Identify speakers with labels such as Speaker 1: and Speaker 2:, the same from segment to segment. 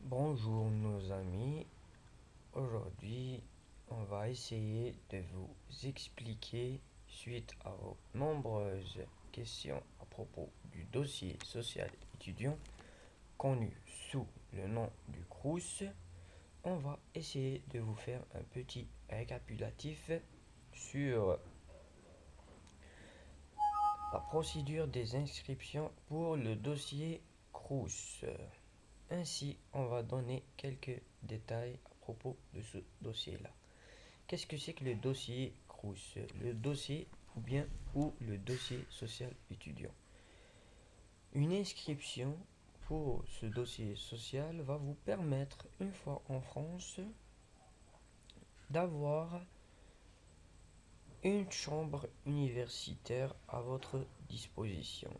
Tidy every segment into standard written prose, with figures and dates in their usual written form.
Speaker 1: Bonjour nos amis, aujourd'hui on va essayer de vous expliquer suite à vos nombreuses questions à propos du dossier social étudiant connu sous le nom du CROUS. On va essayer de vous faire un petit récapitulatif sur la procédure des inscriptions pour le dossier CROUS. Ainsi, on va donner quelques détails à propos de ce dossier-là. Qu'est-ce que c'est que le dossier CROUS? Le dossier ou le dossier social étudiant. Une inscription pour ce dossier social va vous permettre, une fois en France, d'avoir une chambre universitaire à votre disposition.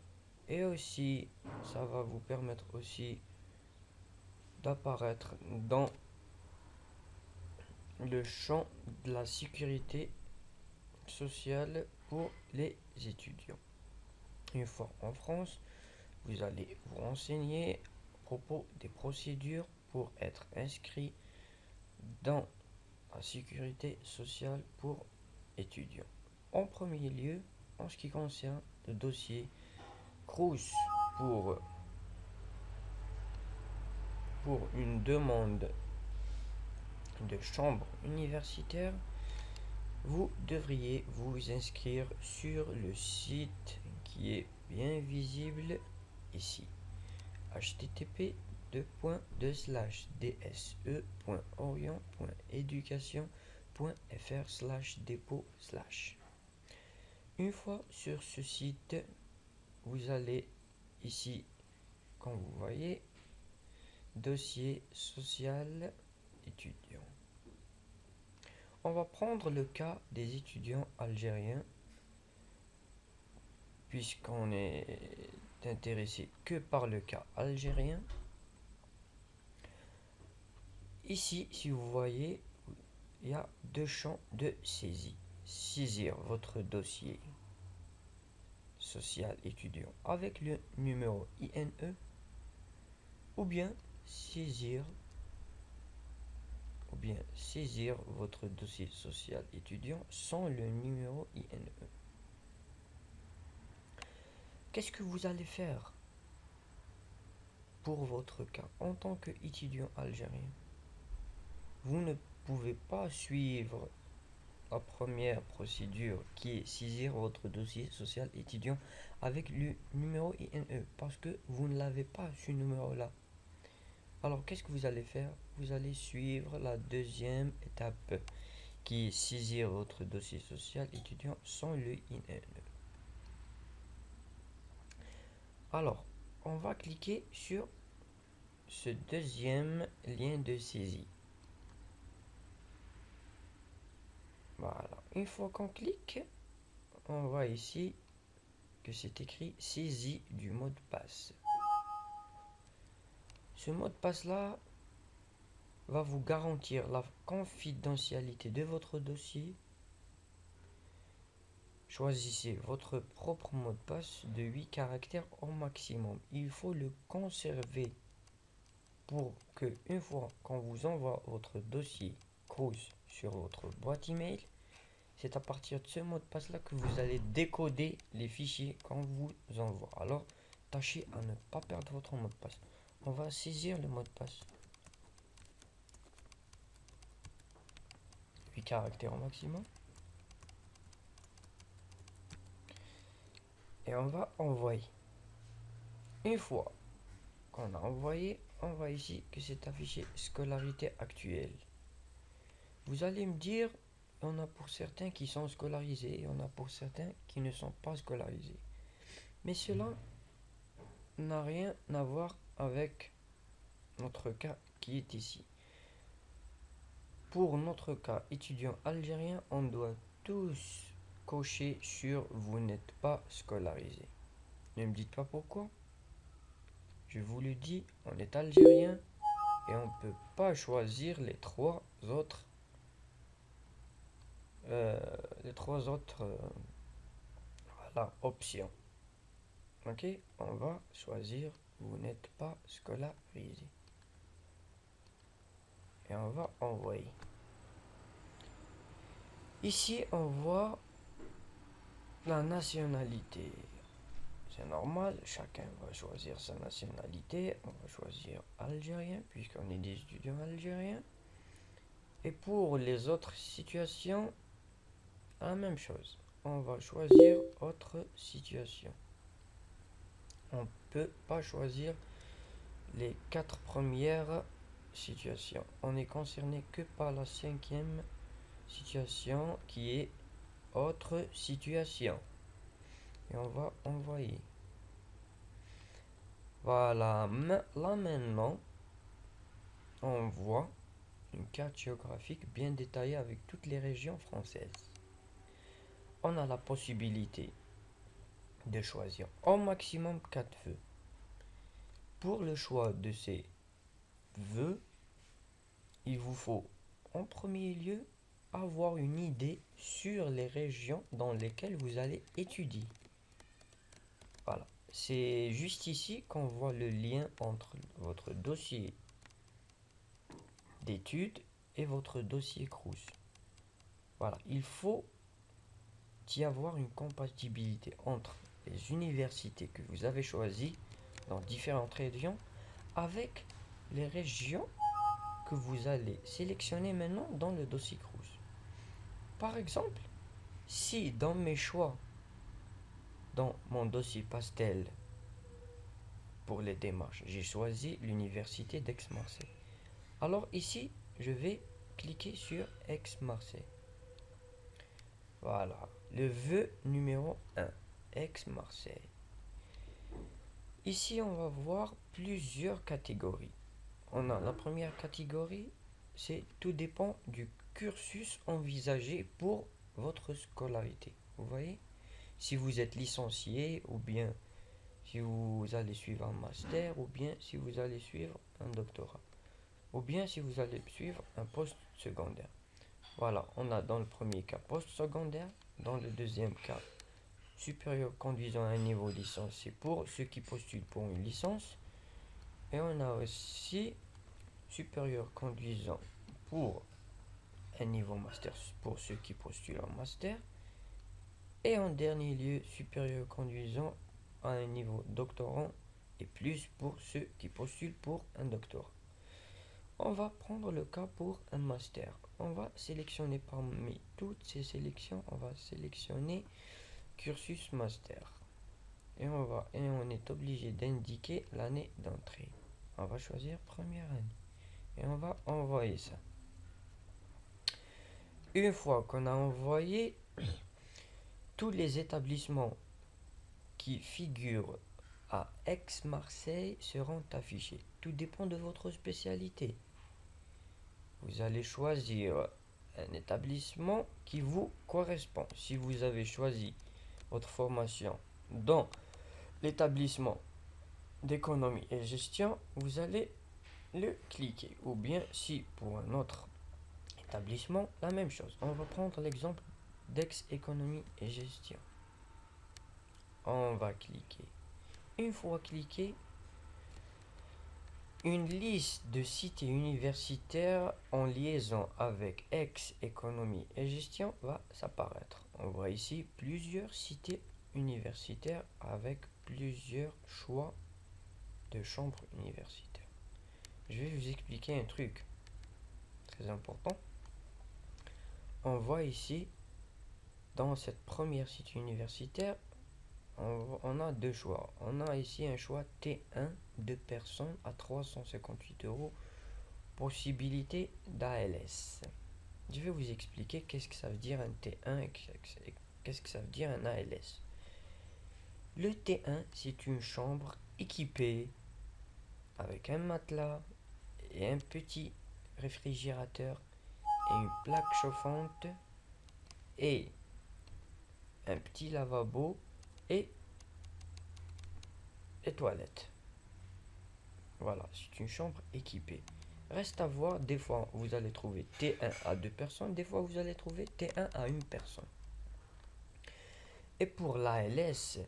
Speaker 1: Et aussi, ça va vous permettre aussi d'apparaître dans le champ de la sécurité sociale pour les étudiants. Une fois en France, vous allez vous renseigner à propos des procédures pour être inscrit dans la sécurité sociale pour étudiants. En premier lieu, en ce qui concerne le dossier CROUS pour une demande de chambre universitaire, vous devriez vous inscrire sur le site qui est bien visible ici. http://dse.orient.education.fr/dépôt/. Une fois sur ce site, vous allez ici, comme vous voyez, dossier social étudiant. On va prendre le cas des étudiants algériens, puisqu'on est intéressé que par le cas algérien. Ici, si vous voyez, il y a deux champs de saisie. Saisir votre dossier social étudiant avec le numéro INE ou bien saisir votre dossier social étudiant sans le numéro INE. Qu'est-ce que vous allez faire pour votre cas en tant qu'étudiant algérien? Vous ne pouvez pas suivre la première procédure qui est saisir votre dossier social étudiant avec le numéro INE parce que vous ne l'avez pas ce numéro-là. Alors qu'est-ce que vous allez faire? Vous allez suivre la deuxième étape qui est saisir votre dossier social étudiant sans le INE. Alors, on va cliquer sur ce deuxième lien de saisie. Voilà. Une fois qu'on clique, on voit ici que c'est écrit saisie du mot de passe. Ce mot de passe là va vous garantir la confidentialité de votre dossier. Choisissez votre propre mot de passe de 8 caractères au maximum. Il faut le conserver pour que, une fois qu'on vous envoie votre dossier CROUS sur votre boîte email, c'est à partir de ce mot de passe là que vous allez décoder les fichiers qu'on vous envoie. Alors, tâchez à ne pas perdre votre mot de passe. On va saisir le mot de passe. 8 caractères au maximum. Et on va envoyer. Une fois qu'on a envoyé, on voit ici que c'est affiché scolarité actuelle. Vous allez me dire, il y en a pour certains qui sont scolarisés, il y en a pour certains qui ne sont pas scolarisés. Mais cela n'a rien à voir avec notre cas qui est ici. Pour notre cas étudiant algérien, on doit tous cocher sur vous n'êtes pas scolarisé. Ne me dites pas pourquoi. Je vous le dis, on est algérien et on ne peut pas choisir les trois autres voilà, options. Ok, on va choisir vous n'êtes pas scolarisé. et on va envoyer. Ici, on voit la nationalité. C'est normal, chacun va choisir sa nationalité. On va choisir algérien, puisqu'on est des étudiants algériens. Et pour les autres situations, la même chose. On va choisir autre situation. On ne peut pas choisir les 4 premières situations. On n'est concerné que par la 5e situation qui est autre situation. Et on va envoyer. Voilà, là maintenant, on voit une carte géographique bien détaillée avec toutes les régions françaises. On a la possibilité de choisir au maximum 4 vœux. Pour le choix de ces vœux, il vous faut en premier lieu avoir une idée sur les régions dans lesquelles vous allez étudier. Voilà, c'est juste ici qu'on voit le lien entre votre dossier d'études et votre dossier Crous. Voilà, il faut y avoir une compatibilité entre les universités que vous avez choisies dans différentes régions avec les régions que vous allez sélectionner maintenant dans le dossier Crous. Par exemple, si dans mes choix, dans mon dossier Pastel pour les démarches, j'ai choisi l'université d'Aix-Marseille. Alors ici, je vais cliquer sur Aix-Marseille. Voilà, le vœu numéro 1, Aix-Marseille. Ici, on va voir plusieurs catégories. On a la première catégorie, c'est tout dépend du cursus envisagé pour votre scolarité. Vous voyez, si vous êtes licencié ou bien si vous allez suivre un master ou bien si vous allez suivre un doctorat ou bien si vous allez suivre un post secondaire. Voilà, on a dans le premier cas post secondaire, dans le deuxième cas supérieur conduisant à un niveau licencié pour ceux qui postulent pour une licence, et on a aussi supérieur conduisant pour un niveau master pour ceux qui postulent en master, et en dernier lieu supérieur conduisant à un niveau doctorant et plus pour ceux qui postulent pour un doctorat. On va prendre le cas pour un master. On va sélectionner parmi toutes ces sélections, on va sélectionner cursus master. Et on est obligé d'indiquer l'année d'entrée. On va choisir première année. Et on va envoyer ça. Une fois qu'on a envoyé, tous les établissements qui figurent à Aix-Marseille seront affichés. Tout dépend de votre spécialité. Vous allez choisir un établissement qui vous correspond. Si vous avez choisi votre formation dans l'établissement d'économie et gestion, vous allez le cliquer. Ou bien si pour un autre établissement, la même chose. On va prendre l'exemple d'Aix-Économie et Gestion. On va cliquer. Une fois cliqué, une liste de cités universitaires en liaison avec Aix-Économie et Gestion va s'apparaître. On voit ici plusieurs cités universitaires avec plusieurs choix de chambres universitaires. Je vais vous expliquer un truc très important. On voit ici, dans cette première cité universitaire, on a deux choix. On a ici un choix T1, 2 personnes à 358 euros, possibilité d'ALS. Je vais vous expliquer qu'est-ce que ça veut dire un T1 et qu'est-ce que ça veut dire un ALS. Le T1, c'est une chambre équipée avec un matelas et un petit réfrigérateur et une plaque chauffante et un petit lavabo et les toilettes. Voilà, c'est une chambre équipée. Reste à voir, des fois vous allez trouver T1 à 2 personnes, des fois vous allez trouver T1 à 1 personne. Et pour l'ALS,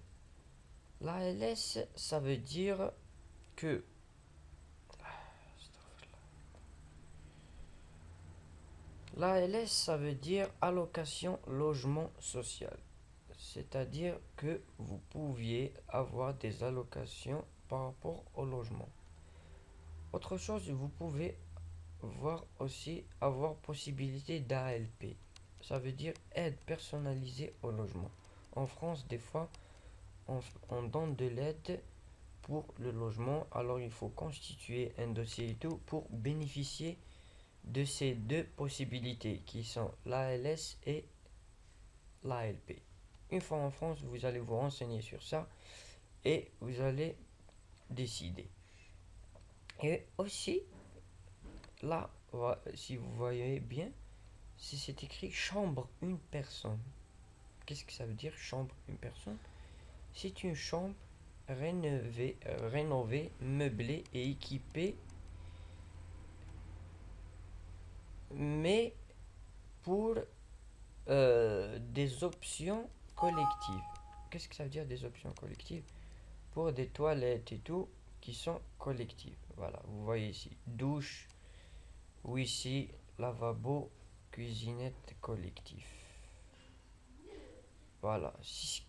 Speaker 1: ça veut dire que L'ALS, ça veut dire allocation logement social. C'est-à-dire que vous pouviez avoir des allocations par rapport au logement. Autre chose, vous pouvez voir aussi avoir possibilité d'ALP. Ça veut dire aide personnalisée au logement. En France, des fois, on donne de l'aide pour le logement, alors il faut constituer un dossier et tout pour bénéficier de ces deux possibilités qui sont l'ALS et l'ALP. Une fois en France, vous allez vous renseigner sur ça et vous allez décider. Et aussi, là, si vous voyez bien, c'est écrit chambre une personne. Qu'est-ce que ça veut dire chambre une personne? C'est une chambre rénovée, meublée et équipée, mais pour des options collectives. Qu'est-ce que ça veut dire des options collectives? Pour des toilettes et tout qui sont collectives. Voilà, vous voyez ici, douche, WC, lavabo, cuisinette collectif. Voilà, c'est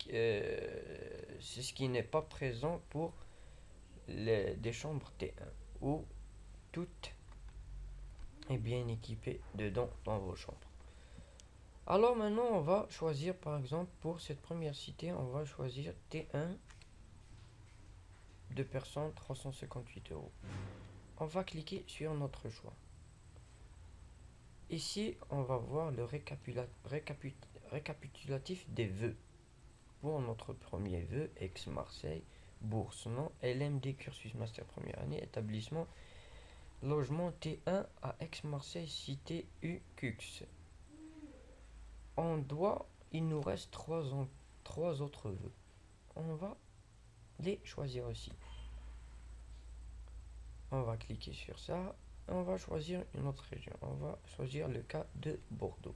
Speaker 1: ce qui n'est pas présent pour des chambres T1 où tout est bien équipé dedans dans vos chambres. Alors maintenant, on va choisir par exemple pour cette première cité, on va choisir T1, 2 personnes, 358 euros. On va cliquer sur notre choix. Ici, on va voir le récapitulatif des vœux. Pour notre premier vœu, Aix-Marseille, bourse, nom, LMD, cursus master première année, établissement, logement T1 à Aix-Marseille, cité UCUX. Il nous reste trois autres vœux. On va les choisir aussi. On va cliquer sur ça. On va choisir une autre région. On va choisir le cas de Bordeaux.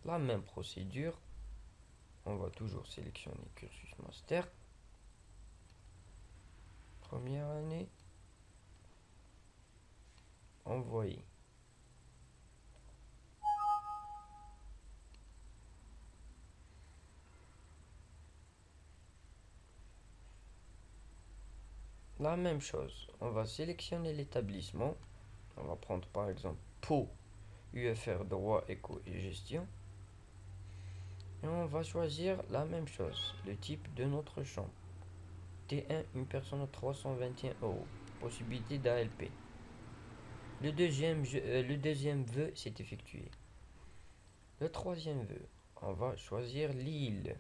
Speaker 1: La même procédure. On va toujours sélectionner cursus master. Première année. Envoyer. La même chose. On va sélectionner l'établissement. On va prendre par exemple Pau, UFR droit, éco et gestion. Et on va choisir la même chose, le type de notre chambre. T1, une personne à 321 euros. Possibilité d'ALP. Le deuxième vœu s'est effectué. Le troisième vœu, on va choisir Lille.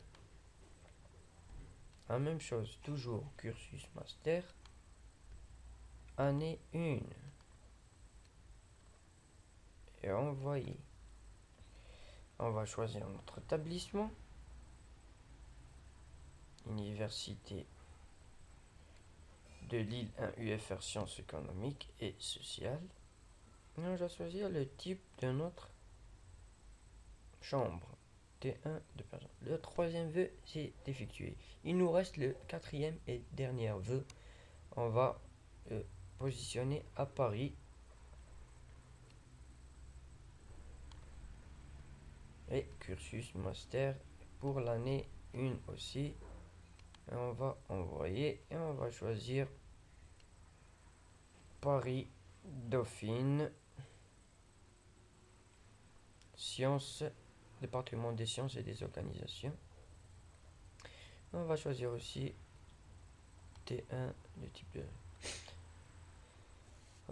Speaker 1: La même chose, toujours cursus master. Année 1. Et envoyer. On va choisir notre établissement. Université de Lille 1 UFR sciences économiques et sociales. Et on va choisir le type de notre chambre. T1 de personnes. Le troisième vœu s'est effectué. Il nous reste le quatrième et dernier vœu. On va positionner à Paris. Et cursus master pour l'année 1 aussi. Et on va envoyer et on va choisir Paris Dauphine sciences, département des sciences et des organisations. On va choisir aussi T1 de type de...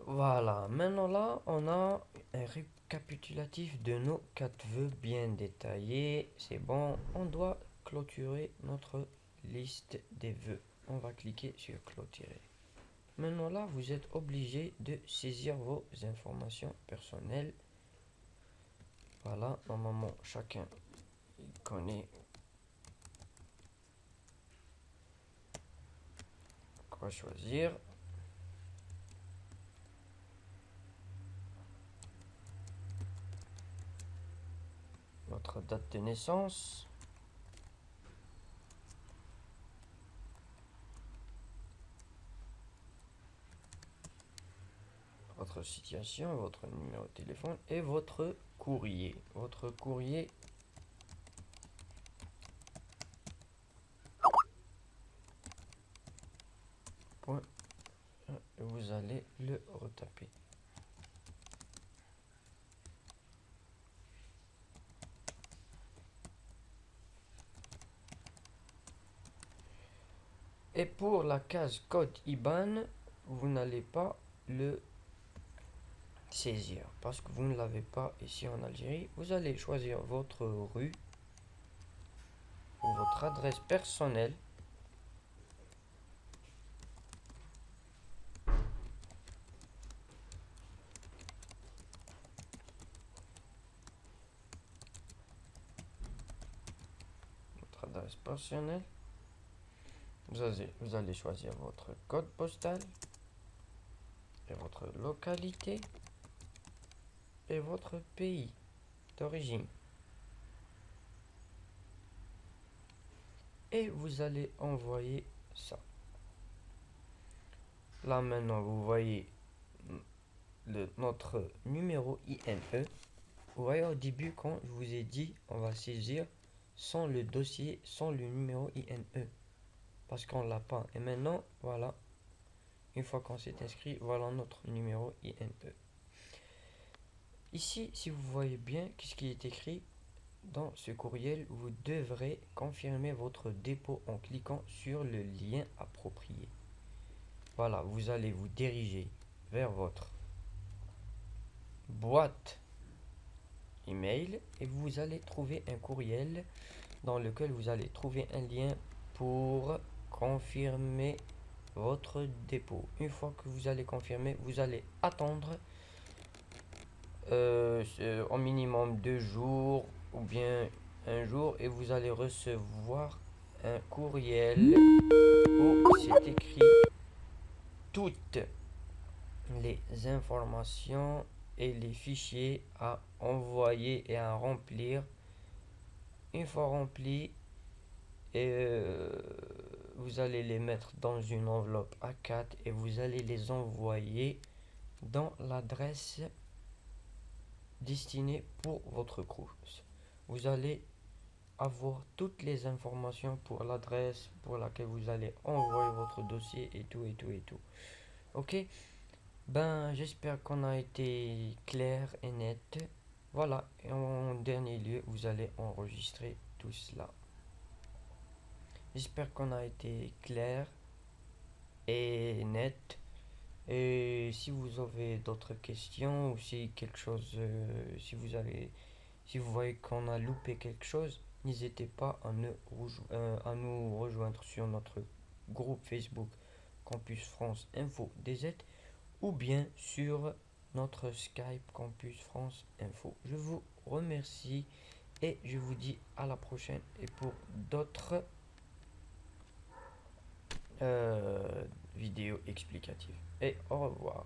Speaker 1: Voilà, maintenant là, on a un récapitulatif de nos 4 vœux bien détaillés. C'est bon, on doit clôturer notre liste des vœux. On va cliquer sur clôturer. Maintenant là, vous êtes obligé de saisir vos informations personnelles. Voilà, normalement, chacun connaît quoi choisir. Votre date de naissance. votre situation, votre numéro de téléphone et votre courrier. Votre courrier. Point. Vous allez le retaper. Et pour la case code IBAN, vous n'allez pas le saisir parce que vous ne l'avez pas ici en Algérie. Vous allez choisir votre rue ou votre adresse personnelle. Votre adresse personnelle. Vous allez choisir votre code postal et votre localité et votre pays d'origine. Et vous allez envoyer ça. Là maintenant, vous voyez notre numéro INE. Vous voyez au début quand je vous ai dit on va saisir sans le dossier, sans le numéro INE. Parce qu'on l'a pas. Et maintenant, voilà. Une fois qu'on s'est inscrit, voilà notre numéro INE. Ici, si vous voyez bien, qu'est-ce qui est écrit dans ce courriel, vous devrez confirmer votre dépôt en cliquant sur le lien approprié. Voilà, vous allez vous diriger vers votre boîte email et vous allez trouver un courriel dans lequel vous allez trouver un lien pour confirmer votre dépôt. Une fois que vous allez confirmer, vous allez attendre au minimum 2 jours ou bien un jour et vous allez recevoir un courriel où c'est écrit toutes les informations et les fichiers à envoyer et à remplir. Une fois remplis, vous allez les mettre dans une enveloppe A4 et vous allez les envoyer dans l'adresse destinée pour votre course. Vous allez avoir toutes les informations pour l'adresse pour laquelle vous allez envoyer votre dossier et tout. Ok, ben j'espère qu'on a été clair et net. Voilà, et en dernier lieu, vous allez enregistrer tout cela. J'espère qu'on a été clair et net. Et si vous avez d'autres questions ou si quelque chose, si vous voyez qu'on a loupé quelque chose, n'hésitez pas à nous rejoindre sur notre groupe Facebook Campus France Info DZ ou bien sur notre Skype Campus France Info. Je vous remercie et je vous dis à la prochaine et pour d'autres vidéos explicatives. Et au revoir.